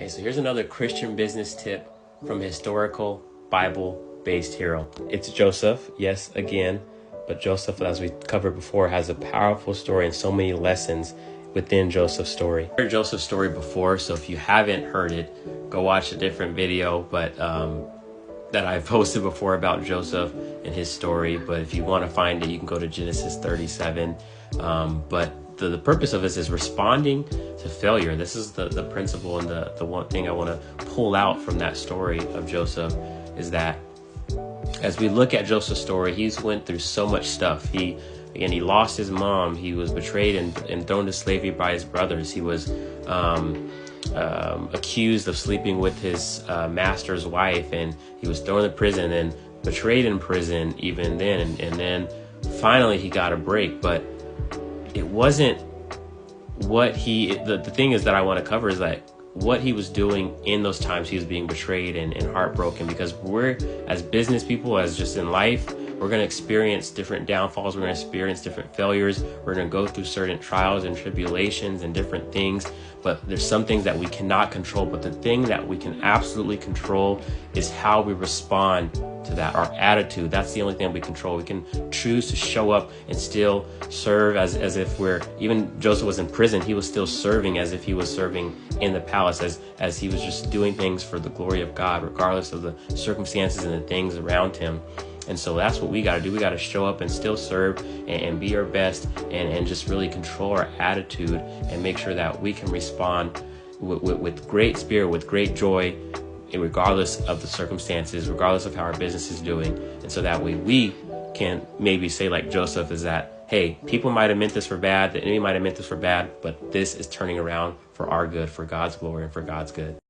Okay, so here's another Christian business tip from a historical Bible-based hero. It's Joseph, yes, again, but Joseph, as we covered before, has a powerful story and so many lessons within Joseph's story. I heard Joseph's story before, so if you haven't heard it, go watch a different video, but that I've posted before about Joseph and his story. But if you want to find it, you can go to Genesis 37. But the purpose of this is responding to failure. This is the principle, and the one thing I want to pull out from that story of Joseph is that as we look at Joseph's story, he's went through so much stuff. He lost his mom. He was betrayed and thrown to slavery by his brothers. He was accused of sleeping with his master's wife, and he was thrown in prison and betrayed in prison even then. And then finally he got a break, but it wasn't what the thing is that I want to cover is like what he was doing in those times he was being betrayed and heartbroken, because we're, as business people, as just in life, we're going to experience different downfalls. We're going to experience different failures. We're going to go through certain trials and tribulations and different things. But there's some things that we cannot control. But the thing that we can absolutely control is how we respond to that, our attitude. That's the only thing we control. We can choose to show up and still serve as if even Joseph was in prison, he was still serving as if he was serving in the palace, as he was just doing things for the glory of God, regardless of the circumstances and the things around him. And so that's what we got to do. We got to show up and still serve and be our best and just really control our attitude and make sure that we can respond with great spirit, with great joy, regardless of the circumstances, regardless of how our business is doing. And so that way we can maybe say like Joseph is that, hey, people might have meant this for bad, the enemy might have meant this for bad, but this is turning around for our good, for God's glory, and for God's good.